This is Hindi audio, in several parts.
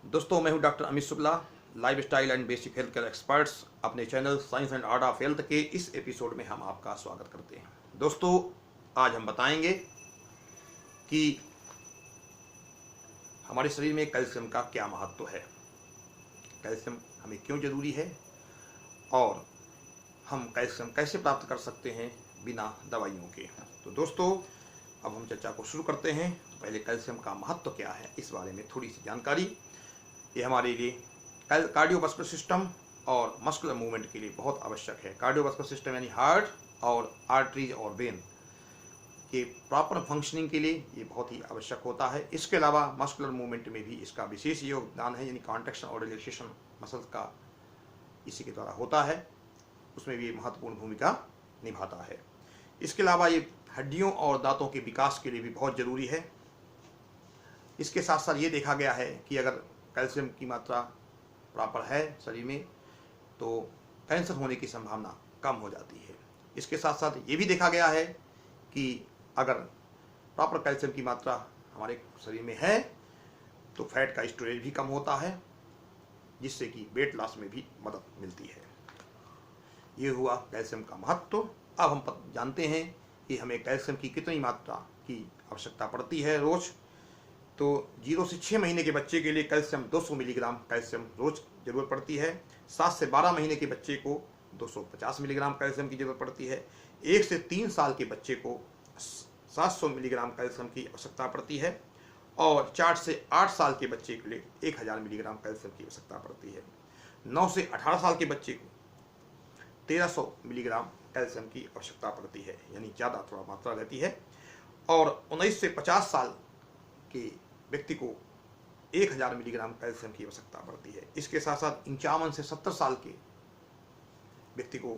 दोस्तों, मैं हूं doctor Amit Shukla, life style and basic health care experts. अपने channel science and art of health के इस एपिसोड में हम आपका स्वागत करते हैं। दोस्तों, आज हम बताएंगे कि हमारे शरीर में कैल्शियम का क्या महत्व है, कैल्शियम हमें क्यों ज़रूरी है और हम कैल्शियम कैसे प्राप्त कर सकते हैं बिना दवाइयों के। तो दोस्तों, अब हम चर्चा को शुरू करते हैं। तो पहले कैल्शियम का महत्व क्या है, इस बारे में थोड़ी सी जानकारी। ये हमारे लिए कार्डियोवास्कुलर सिस्टम और मस्कुलर मूवमेंट के लिए बहुत आवश्यक है। कार्डियोवास्कुलर सिस्टम यानी हार्ट और आर्टरीज और वेन के प्रॉपर फंक्शनिंग के लिए ये बहुत ही आवश्यक होता है। इसके अलावा मस्कुलर मूवमेंट में भी इसका विशेष योगदान है, यानी कॉन्ट्रैक्शन और रिलैक्सेशन मसल्स का इसी के द्वारा होता है, उसमें भी महत्वपूर्ण भूमिका निभाता है। इसके अलावा ये हड्डियों और दांतों के विकास के लिए भी बहुत ज़रूरी है। इसके साथ साथ ये देखा गया है कि अगर कैल्शियम की मात्रा प्रॉपर है शरीर में तो कैंसर होने की संभावना कम हो जाती है। इसके साथ साथ ये भी देखा गया है कि अगर प्रॉपर कैल्शियम की मात्रा हमारे शरीर में है तो फैट का स्टोरेज भी कम होता है, जिससे कि वेट लॉस में भी मदद मिलती है। ये हुआ कैल्शियम का महत्व। अब हम जानते हैं कि हमें कैल्शियम की कितनी मात्रा की आवश्यकता पड़ती है रोज़। तो 0 से 6 महीने के बच्चे के लिए कैल्शियम 200 मिलीग्राम कैल्शियम रोज जरूरत पड़ती है। 7 से 12 महीने के बच्चे को 250 मिलीग्राम कैल्शियम की जरूरत पड़ती है। 1 से 3 साल के बच्चे को 700 मिलीग्राम कैल्शियम की आवश्यकता पड़ती है और 4 से 8 साल के बच्चे के लिए 1000 मिलीग्राम कैल्शियम की आवश्यकता पड़ती है। 9 से 18 साल के बच्चे को 1300 मिलीग्राम कैल्शियम की आवश्यकता पड़ती है, यानी ज़्यादा थोड़ा मात्रा रहती है। और 19 से 50 साल के व्यक्ति को 1000 मिलीग्राम कैल्शियम की आवश्यकता पड़ती है। इसके साथ साथ 51 से 70 साल के व्यक्ति को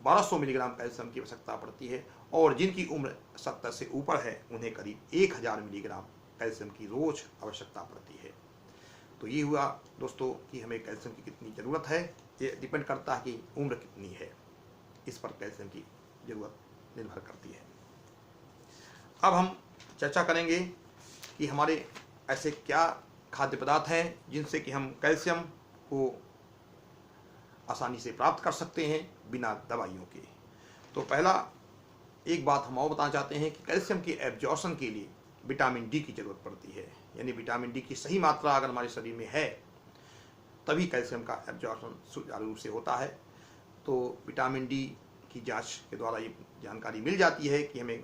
1200 मिलीग्राम कैल्शियम की आवश्यकता पड़ती है और जिनकी उम्र 70 से ऊपर है उन्हें करीब 1000 मिलीग्राम कैल्शियम की रोज आवश्यकता पड़ती है। तो ये हुआ दोस्तों कि हमें कैल्शियम की कितनी ज़रूरत है। ये डिपेंड करता है कि उम्र कितनी है, इस पर कैल्शियम की ज़रूरत निर्भर करती है। अब हम चर्चा करेंगे कि हमारे ऐसे क्या खाद्य पदार्थ हैं जिनसे कि हम कैल्शियम को आसानी से प्राप्त कर सकते हैं बिना दवाइयों के। तो पहला एक बात हम और बताना चाहते हैं कि कैल्शियम के एब्जॉर्प्शन के लिए विटामिन डी की ज़रूरत पड़ती है, यानी विटामिन डी की सही मात्रा अगर हमारे शरीर में है तभी कैल्शियम का एब्जॉर्प्शन सुचारू रूप से होता है। तो विटामिन डी की जाँच के द्वारा ये जानकारी मिल जाती है कि हमें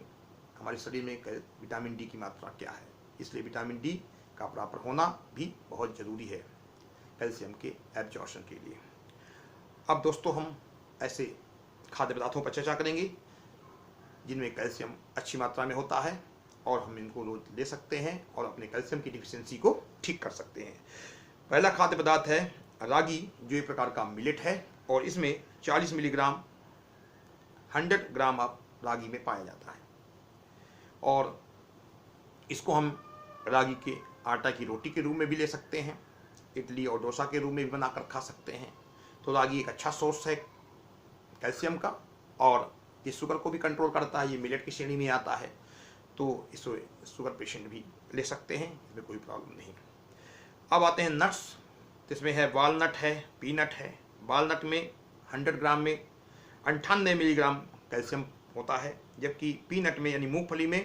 हमारे शरीर में विटामिन डी की मात्रा क्या है। इसलिए विटामिन डी का प्रॉपर होना भी बहुत ज़रूरी है कैल्शियम के एब्जॉर्प्शन के लिए। अब दोस्तों, हम ऐसे खाद्य पदार्थों पर चर्चा करेंगे जिनमें कैल्शियम अच्छी मात्रा में होता है और हम इनको रोज ले सकते हैं और अपने कैल्शियम की डिफिशियंसी को ठीक कर सकते हैं। पहला खाद्य पदार्थ है रागी, जो एक प्रकार का मिलेट है और इसमें 40 मिलीग्राम 100 ग्राम ऑफ रागी में पाया जाता है और इसको हम रागी के आटा की रोटी के रूप में भी ले सकते हैं, इडली और डोसा के रूप में भी बनाकर खा सकते हैं। तो रागी एक अच्छा सोर्स है कैल्शियम का और ये शुगर को भी कंट्रोल करता है, ये मिलेट की श्रेणी में आता है। तो इसको शुगर पेशेंट भी ले सकते हैं, इसमें कोई प्रॉब्लम नहीं। अब आते हैं नट्स, जिसमें है वॉलनट है, पीनट है। वॉलनट में 100 ग्राम में 98 मिलीग्राम कैल्शियम होता है, जबकि पीनट में यानी मूंगफली में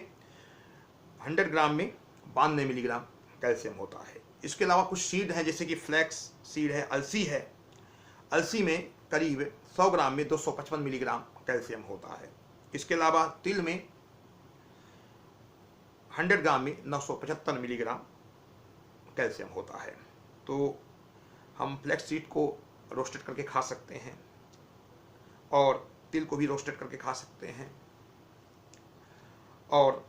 100 ग्राम में 92 मिलीग्राम कैल्शियम होता है। इसके अलावा कुछ सीड हैं, जैसे कि फ्लैक्स सीड है, अलसी है। अलसी में करीब 100 ग्राम में 255 मिलीग्राम कैल्शियम होता है। इसके अलावा तिल में 100 ग्राम में 975 मिलीग्राम कैल्शियम होता है। तो हम फ्लैक्स सीड को रोस्टेड करके खा सकते हैं और तिल को भी रोस्टेड करके खा सकते हैं और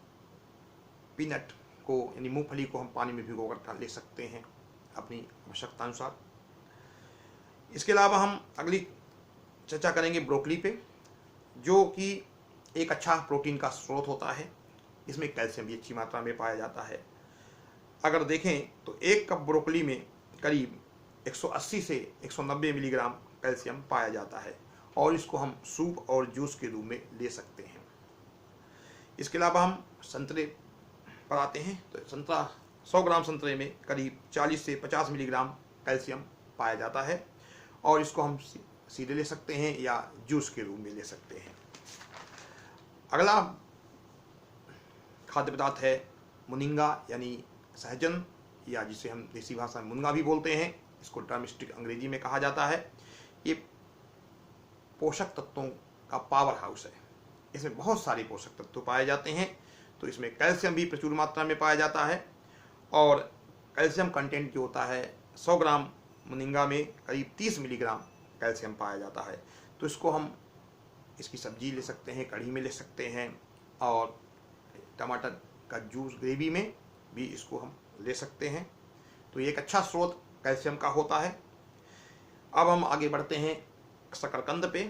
पीनट को यानी मूंगफली को हम पानी में भिगोकर ले सकते हैं अपनी आवश्यकता अनुसार। इसके अलावा हम अगली चर्चा करेंगे ब्रोकली पे, जो कि एक अच्छा प्रोटीन का स्रोत होता है। इसमें कैल्शियम भी अच्छी मात्रा में पाया जाता है। अगर देखें तो 1 कप ब्रोकली में करीब 180 से 190 मिलीग्राम कैल्शियम पाया जाता है और इसको हम सूप और जूस के रूप में ले सकते हैं। इसके अलावा हम संतरे पर आते हैं। तो संतरा 100 ग्राम संतरे में करीब 40 से 50 मिलीग्राम कैल्शियम पाया जाता है और इसको हम सीधे ले सकते हैं या जूस के रूप में ले सकते हैं। अगला खाद्य पदार्थ है मुनिंगा यानी सहजन, या जिसे हम देसी भाषा में मुनगा भी बोलते हैं, इसको ड्रमस्टिक अंग्रेजी में कहा जाता है। ये पोषक तत्वों का पावर हाउस है, इसमें बहुत सारे पोषक तत्व पाए जाते हैं। तो इसमें कैल्शियम भी प्रचुर मात्रा में पाया जाता है और कैल्शियम कंटेंट जो होता है 100 ग्राम मुनिंगा में करीब 30 मिलीग्राम कैल्शियम पाया जाता है। तो इसको हम इसकी सब्जी ले सकते हैं, कढ़ी में ले सकते हैं और टमाटर का जूस ग्रेवी में भी इसको हम ले सकते हैं। तो ये एक अच्छा स्रोत कैल्शियम का होता है। अब हम आगे बढ़ते हैं शकरकंद पे।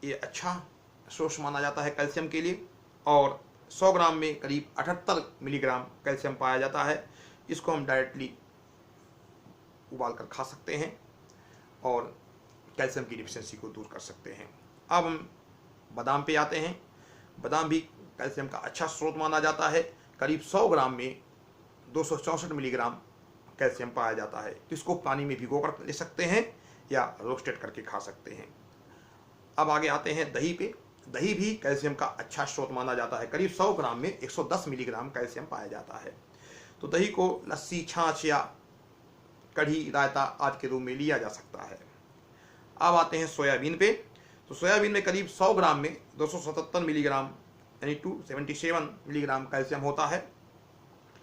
ये अच्छा सोर्स माना जाता है कैल्शियम के लिए और 100 ग्राम में करीब 78 मिलीग्राम कैल्शियम पाया जाता है। इसको हम डायरेक्टली उबाल कर खा सकते हैं और कैल्शियम की डिफिशिएंसी को दूर कर सकते हैं। अब हम बादाम पे आते हैं। बादाम भी कैल्शियम का अच्छा स्रोत माना जाता है। करीब 100 ग्राम में 264 मिलीग्राम कैल्शियम पाया जाता है। तो इसको पानी में भिगो कर ले सकते हैं या रोस्टेड करके खा सकते हैं। अब आगे आते हैं दही पे। दही भी कैल्शियम का अच्छा स्रोत माना जाता है। करीब 100 ग्राम में 110 मिलीग्राम कैल्शियम पाया जाता है। तो दही को लस्सी, छाछ या कढ़ी, रायता आदि के रूप में लिया जा सकता है। अब आते हैं सोयाबीन पे। तो सोयाबीन में करीब 100 ग्राम में 277 मिलीग्राम यानी 277 मिलीग्राम कैल्शियम होता है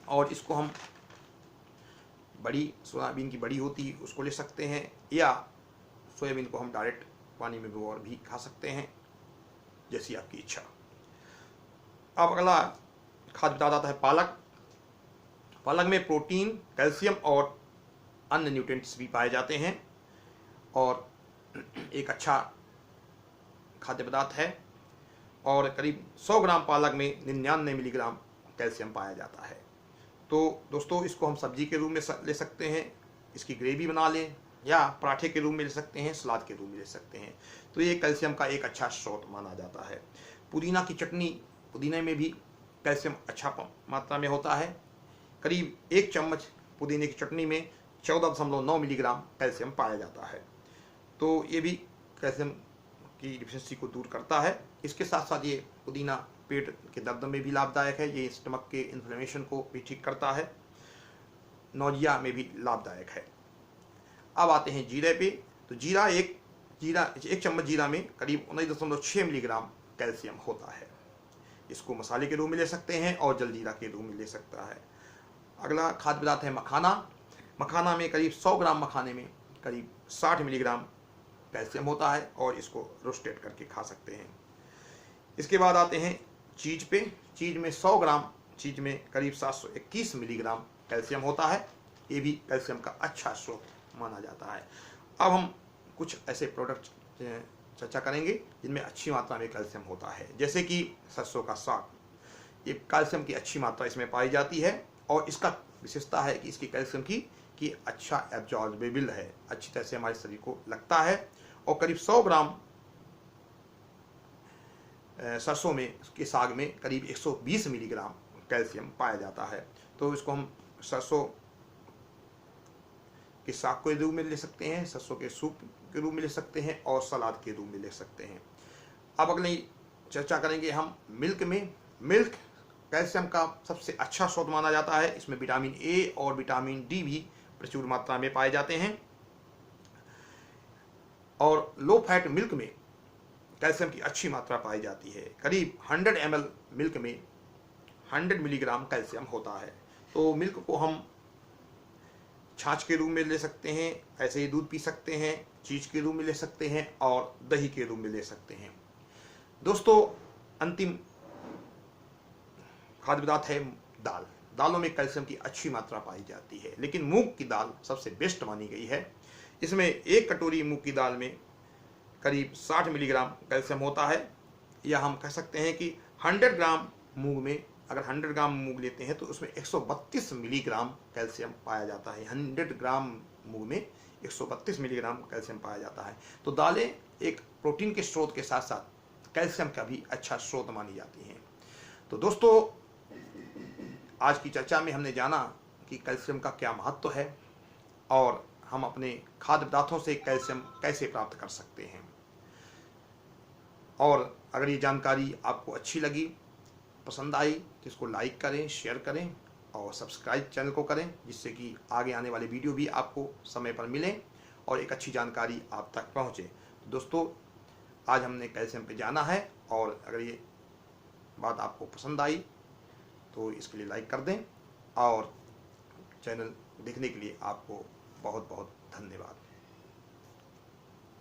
और इसको हम बड़ी सोयाबीन की बड़ी होती है उसको ले सकते हैं या सोयाबीन को हम डायरेक्ट पानी में भिगो भी खा सकते हैं, जैसी आपकी इच्छा। अब अगला खाद्य पदार्थ आता है पालक। पालक में प्रोटीन, कैल्शियम और अन्य न्यूट्रिएंट्स भी पाए जाते हैं और एक अच्छा खाद्य पदार्थ है और करीब 100 ग्राम पालक में 99 मिलीग्राम कैल्शियम पाया जाता है। तो दोस्तों इसको हम सब्जी के रूप में ले सकते हैं, इसकी ग्रेवी बना लें या पराठे के रूप में ले सकते हैं, सलाद के रूप में ले सकते हैं। तो ये कैल्शियम का एक अच्छा स्रोत माना जाता है। पुदीना की चटनी, पुदीने में भी कैल्शियम अच्छा मात्रा में होता है। करीब 1 चम्मच पुदीने की चटनी में 14.9 मिलीग्राम कैल्शियम पाया जाता है। तो ये भी कैल्शियम की डिफिशिएंसी को दूर करता है। इसके साथ साथ ये पुदीना पेट के दर्द में भी लाभदायक है। ये स्टमक के इन्फ्लेमेशन को भी ठीक करता है, नौजिया में भी लाभदायक है। अब आते हैं जीरे पे। तो एक चम्मच जीरा में करीब 19.6 मिलीग्राम कैल्शियम होता है। इसको मसाले के रूप में ले सकते हैं और जलजीरा के रूप में ले सकता है। अगला खाद्य पदार्थ है मखाना। मखाना में करीब 100 ग्राम मखाने में करीब 60 मिलीग्राम कैल्शियम होता है और इसको रोस्टेड करके खा सकते हैं। इसके बाद आते हैं चीज पे। चीज में 100 ग्राम चीज में करीब 721 मिलीग्राम कैल्शियम होता है। ये भी कैल्शियम का अच्छा स्रोत माना जाता है। अब हम कुछ ऐसे प्रोडक्ट चर्चा करेंगे जिनमें अच्छी मात्रा में कैल्शियम होता है, जैसे कि सरसों का साग। ये कैल्शियम की अच्छी मात्रा इसमें पाई जाती है और इसका विशेषता है कि इसकी कैल्शियम की अच्छा एब्जॉर्बेबल है, अच्छी तरह से हमारे शरीर को लगता है। और करीब 100 ग्राम सरसों में के साग में करीब 120 मिलीग्राम कैल्शियम पाया जाता है। तो इसको हम सरसों के साग के रूप में ले सकते हैं, सरसों के सूप के रूप में ले सकते हैं और सलाद के रूप में ले सकते हैं। अब अगली चर्चा करेंगे हम मिल्क में। मिल्क कैल्शियम का सबसे अच्छा स्रोत माना जाता है। इसमें विटामिन ए और विटामिन डी भी प्रचुर मात्रा में पाए जाते हैं और लो फैट मिल्क में कैल्शियम की अच्छी मात्रा पाई जाती है। करीब 100 ml मिल्क में 100 मिलीग्राम कैल्शियम होता है। तो मिल्क को हम छाछ के रूप में ले सकते हैं, ऐसे ही दूध पी सकते हैं, चीज के रूप में ले सकते हैं और दही के रूप में ले सकते हैं। दोस्तों अंतिम खाद्य पदार्थ है दाल। दालों में कैल्शियम की अच्छी मात्रा पाई जाती है, लेकिन मूंग की दाल सबसे बेस्ट मानी गई है। इसमें 1 कटोरी मूंग की दाल में करीब 60 मिलीग्राम कैल्शियम होता है, या हम कह सकते हैं कि 100 ग्राम मूंग में अगर 100 ग्राम मूंग लेते हैं तो उसमें 132 मिलीग्राम कैल्शियम पाया जाता है। 100 ग्राम मूंग में 132 मिलीग्राम कैल्शियम पाया जाता है। तो दालें एक प्रोटीन के स्रोत के साथ साथ कैल्शियम का भी अच्छा स्रोत मानी जाती हैं। तो दोस्तों आज की चर्चा में हमने जाना कि कि कैल्शियम का क्या महत्व है और हम अपने खाद्य पदार्थों से कैल्शियम कैसे प्राप्त कर सकते हैं। और अगर ये जानकारी आपको अच्छी लगी, पसंद आई, तो इसको लाइक करें, शेयर करें और सब्सक्राइब चैनल को करें, जिससे कि आगे आने वाले वीडियो भी आपको समय पर मिलें और एक अच्छी जानकारी आप तक पहुँचे। तो दोस्तों, आज हमने कैल्शियम पे जाना है, और अगर ये बात आपको पसंद आई तो इसके लिए लाइक कर दें, और चैनल देखने के लिए आपको बहुत बहुत धन्यवाद।